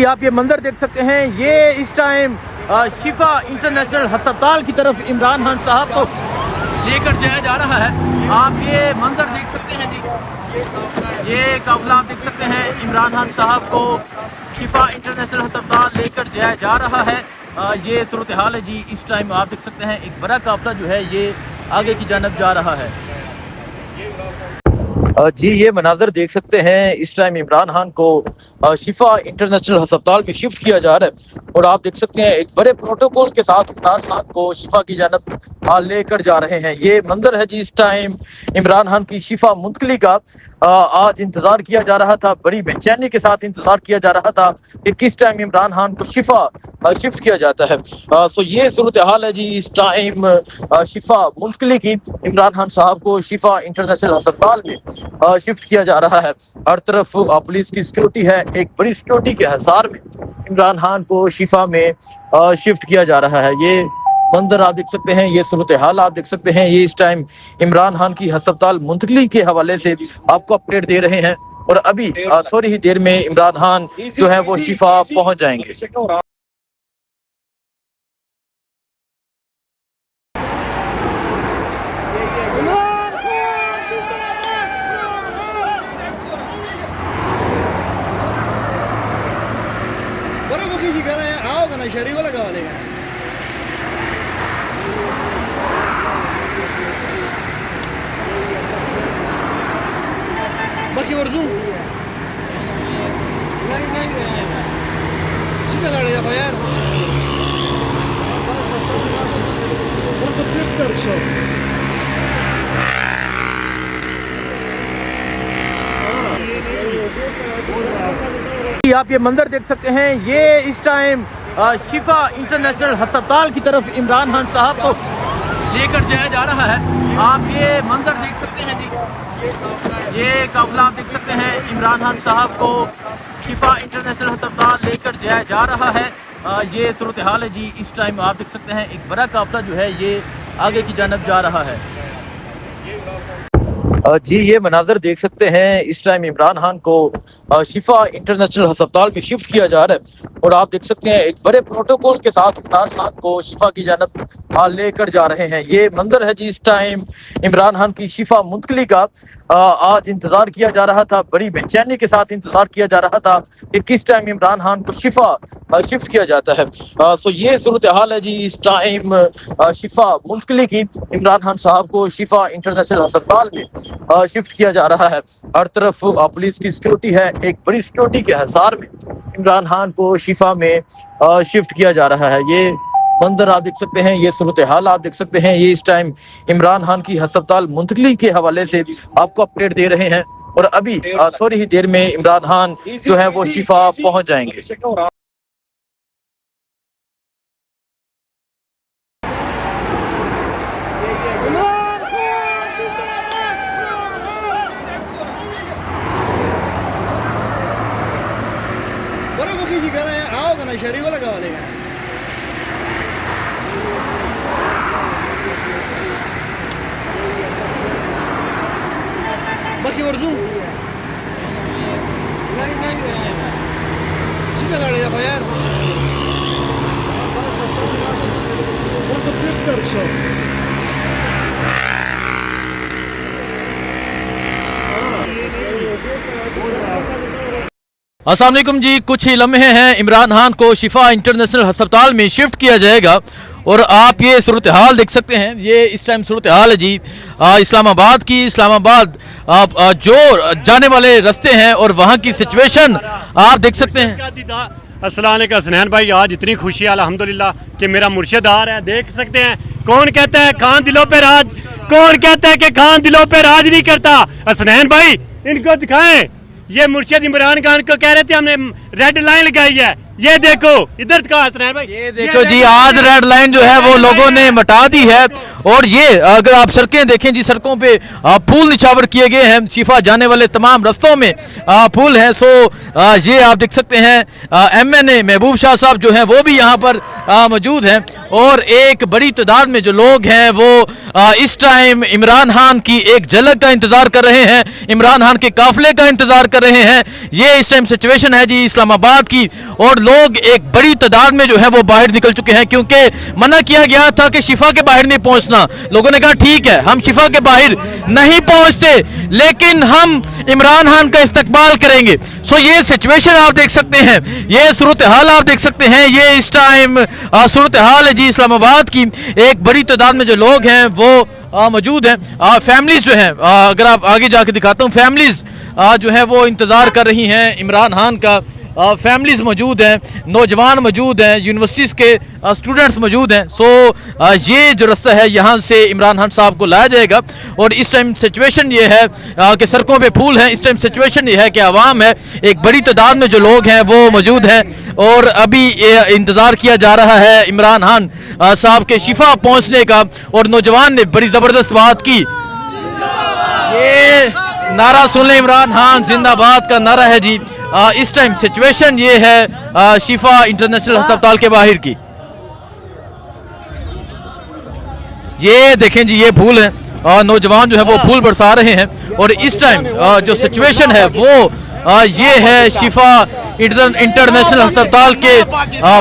आप ये मंजर देख सकते हैं, ये इस टाइम शिफा इंटरनेशनल अस्पताल की तरफ इमरान खान साहब को लेकर जाया जा रहा है। आप ये मंजर देख सकते हैं जी, ये काफिला आप देख सकते हैं, इमरान खान साहब को शिफा इंटरनेशनल अस्पताल लेकर जाया जा रहा है। ये सूरत हाल है जी। इस टाइम आप देख सकते हैं एक बड़ा काफिला जो है ये आगे की जानब जा रहा है। जी ये मनाजर देख सकते हैं, इस टाइम इमरान खान को शिफा इंटरनेशनल अस्पताल में शिफ्ट किया जा रहा है और आप देख सकते हैं एक बड़े प्रोटोकॉल के साथ इमरान खान को शिफा की जानब लेकर जा रहे हैं। ये मंजर है जी, इस टाइम इमरान खान की शिफा मुंतकली का आज इंतजार किया जा रहा था, बड़ी बेचैनी के साथ इंतजार किया जा रहा था कि किस टाइम इमरान खान को शिफा शिफ्ट किया जाता है। सो ये सूरत हाल है जी, इस टाइम शिफा मुंतकली की इमरान खान साहब को शिफा इंटरनेशनल अस्पताल में शिफ्ट किया जा रहा है। हर तरफ पुलिस की सिक्योरिटी है, एक बड़ी सिक्योरिटी के हिसार में इमरान खान को शिफा में शिफ्ट किया जा रहा है। ये मंजर आप देख सकते हैं, ये सूरत हाल आप देख सकते हैं, ये इस टाइम इमरान खान की अस्पताल मुंतकली के हवाले से आपको अपडेट दे रहे हैं और अभी थोड़ी ही देर में इमरान खान जो है वो शिफा पहुंच जाएंगे। आओगा ना शरीर को लगा देगा। बाकी वर्जू सीधा गाड़ी जा यार। आप ये मंजर देख सकते हैं, ये इस टाइम शिफा इंटरनेशनल अस्पताल की तरफ इमरान खान साहब को लेकर जाया जा रहा है। आप ये मंजर देख सकते हैं जी, ये काफिला आप देख सकते हैं, इमरान खान साहब को शिफा इंटरनेशनल अस्पताल लेकर जाया जा रहा है। ये सूरत हाल है जी। इस टाइम आप देख सकते हैं एक बड़ा काफिला जो है ये आगे की जानब जा रहा है। जी ये मनाजर देख सकते हैं, इस टाइम इमरान खान को शिफा इंटरनेशनल अस्पताल में शिफ्ट किया जा रहा है और आप देख सकते हैं एक बड़े प्रोटोकॉल के साथ इमरान खान को शिफा की जानब लेकर जा रहे हैं। ये मंजर है जी, इस टाइम इमरान खान की शिफा मुंतकली का आज इंतजार किया जा रहा था, बड़ी बेचैनी के साथ इंतजार किया जा रहा था कि किस टाइम इमरान खान को शिफा शिफ्ट किया जाता है। सो ये सूरत हाल है जी, इस टाइम शिफा मुंतकली की इमरान खान साहब को शिफा इंटरनेशनल अस्पताल में शिफ्ट किया जा रहा है। हर तरफ पुलिस की सिक्योरिटी है, एक बड़ी सिक्योरिटी के हिसार में इमरान खान को शिफा में शिफ्ट किया जा रहा है। ये मंजर आप देख सकते हैं, ये सूरत हाल आप देख सकते हैं, ये इस टाइम इमरान खान की अस्पताल मुंतकली के हवाले से आपको अपडेट दे रहे हैं और अभी थोड़ी ही देर में इमरान खान जो है वो शिफा पहुंच जाएंगे। आओगा ना शरीर को लगा देगा। बाकी वर्जू सीधा गाड़ी जा यार। अस्सलाम वालेकुम जी, कुछ ही लम्हे हैं इमरान खान को शिफा इंटरनेशनल अस्पताल में शिफ्ट किया जाएगा और आप ये सूरत हाल देख सकते हैं। ये इस टाइम सूरत हाल है जी इस्लामाबाद की। इस्लामाबाद जो जाने वाले रास्ते हैं और वहाँ की सिचुएशन आप देख सकते हैं। अस्सलाम वालेकुम हसनैन भाई, आज इतनी खुशी है अल्हम्दुलिल्लाह कि मेरा मुर्शिद आ रहा है। देख सकते हैं, कौन कहता है खान दिलों पे राज, कौन कहता है कि खान दिलों पे राज नहीं करता। हसनैन भाई इनको दिखाएं, ये मुर्शिद इमरान खान को कह रहे थे हमने रेड लाइन लगाई है, ये देखो इधर का हसनैन भाई, ये देखो जी आज रेड लाइन जो है वो लोगों ने मिटा दी है और ये अगर आप सड़कें देखें जी, सड़कों पे पुल निछावर किए गए हैं, शिफा जाने वाले तमाम रास्तों में पुल है। सो ये आप देख सकते हैं MNA महबूब शाह साहब जो हैं वो भी यहाँ पर मौजूद हैं और एक बड़ी तादाद में जो लोग हैं वो इस टाइम इमरान खान की एक झलक का इंतजार कर रहे हैं, इमरान खान के काफिले का इंतजार कर रहे हैं। ये इस टाइम सिचुएशन है जी इस्लामाबाद की, और लोग एक बड़ी तादाद में जो है वो बाहर निकल चुके हैं, क्योंकि मना किया गया था कि शिफा के बाहर नहीं पहुंचना। लोगों ने कहा ठीक है, हम शिफा के बाहर नहीं पहुंचते, लेकिन हम इमरान खान का इस्तकबाल करेंगे। सो ये सिचुएशन आप देख सकते हैं, ये सूरत हाल आप देख सकते हैं, ये इस टाइम सूरत हाल है जी इस्लामाबाद की। एक बड़ी तादाद में जो लोग हैं वो मौजूद हैं। फैमिलीज जो हैं, अगर आप आगे जाके दिखाता हूँ, फैमिलीज जो है वो इंतज़ार कर रही हैं इमरान खान का। फैमिलीज मौजूद हैं, नौजवान मौजूद हैं, यूनिवर्सिटीज़ के स्टूडेंट्स मौजूद हैं। सो ये जो रास्ता है यहाँ से इमरान खान साहब को लाया जाएगा। और इस टाइम सिचुएशन ये है कि सड़कों पे फूल हैं। इस टाइम सिचुएशन ये है कि आवाम है, एक बड़ी तादाद में जो लोग हैं वो मौजूद हैं, और अभी इंतज़ार किया जा रहा है इमरान खान साहब के शिफा पहुँचने का। और नौजवान ने बड़ी ज़बरदस्त बात की, ये नारा सुन लें, इमरान खान जिंदाबाद का नारा है जी। इस टाइम सिचुएशन ये है शिफा इंटरनेशनल अस्पताल के बाहर की। ये देखें जी, ये फूल है, नौजवान जो है वो फूल बरसा रहे हैं। और इस टाइम जो सिचुएशन है वो ये है शिफा इंटरनेशनल अस्पताल के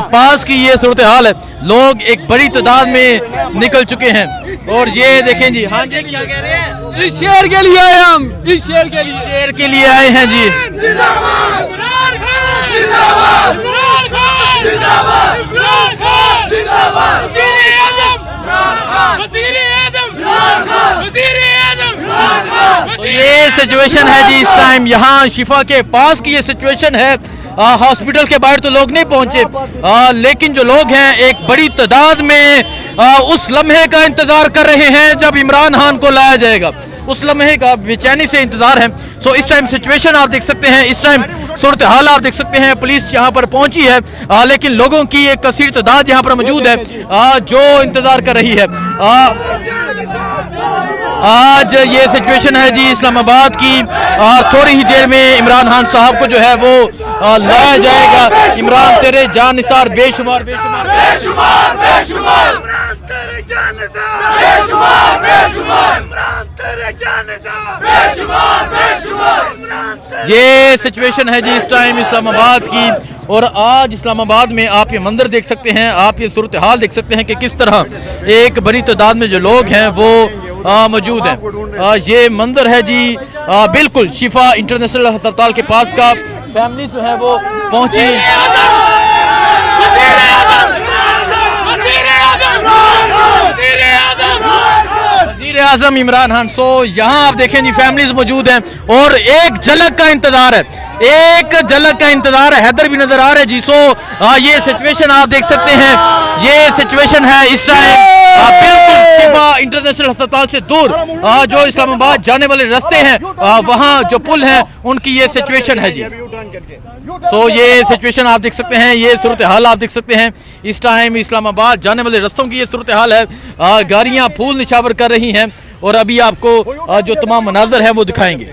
पास की ये सूरत हाल है। लोग एक बड़ी तादाद में निकल चुके हैं। और ये देखें जी, हाँ जी क्या कह रहे हैं? इस शेर के लिए आए हम, इस शेर के लिए आए हैं जी। तो ये सिचुएशन है जी इस टाइम यहाँ शिफा के पास की ये सिचुएशन है। हॉस्पिटल के बाहर तो लोग नहीं पहुंचे, लेकिन जो लोग हैं एक बड़ी तादाद में उस लम्हे का इंतजार कर रहे हैं जब इमरान खान को लाया जाएगा। उस लम्हे का बेचैनी से इंतजार है। सो इस टाइम सिचुएशन आप देख सकते हैं, इस टाइम सूरत हाल आप देख सकते हैं। पुलिस यहाँ पर पहुंची है, लेकिन लोगों की एक कसीर तादाद यहाँ पर मौजूद है जो इंतजार कर रही है। आज ये सिचुएशन है जी इस्लामाबाद की। थोड़ी ही देर में इमरान खान साहब को जो है वो लाया जाएगा। इमरान तेरे जान निसार बेशुमार बेशुमार बेशुमार बेशुमार, इमरान तेरे जान निसार बेशुमार बेशुमार, इमरान तेरे जान निसार बेशुमार बेशुमार। ये सिचुएशन है जी इस टाइम इस्लामाबाद की। और आज इस्लामाबाद में आप ये मंजर देख सकते हैं, आप ये सूरत हाल देख सकते हैं कि किस तरह एक बड़ी तादाद में जो लोग हैं वो मौजूद हैं। ये मंजर है जी बिल्कुल शिफा इंटरनेशनल अस्पताल के पास का। फैमिली जो है वो पहुंची। वज़ीर आज़म इमरान खान। सो यहाँ आप देखें जी फैमिलीज मौजूद हैं और एक झलक का इंतजार है, एक झलक का इंतजार है। हैदर भी नजर आ रहे जी। सो ये सिचुएशन आप देख सकते हैं, ये सिचुएशन है इस टाइम बिल्कुल शिफा इंटरनेशनल अस्पताल से दूर जो इस्लामाबाद जाने वाले रास्ते हैं, वहाँ जो पुल है उनकी ये सिचुएशन है जी। सो ये सिचुएशन आप देख सकते हैं, ये सूरत हाल आप देख सकते हैं। इस टाइम इस्लामाबाद जाने वाले रास्तों की ये सूरत हाल है। गाड़ियाँ फूल निछावर कर रही हैं और अभी आपको जो तमाम मनाजर है वो दिखाएंगे।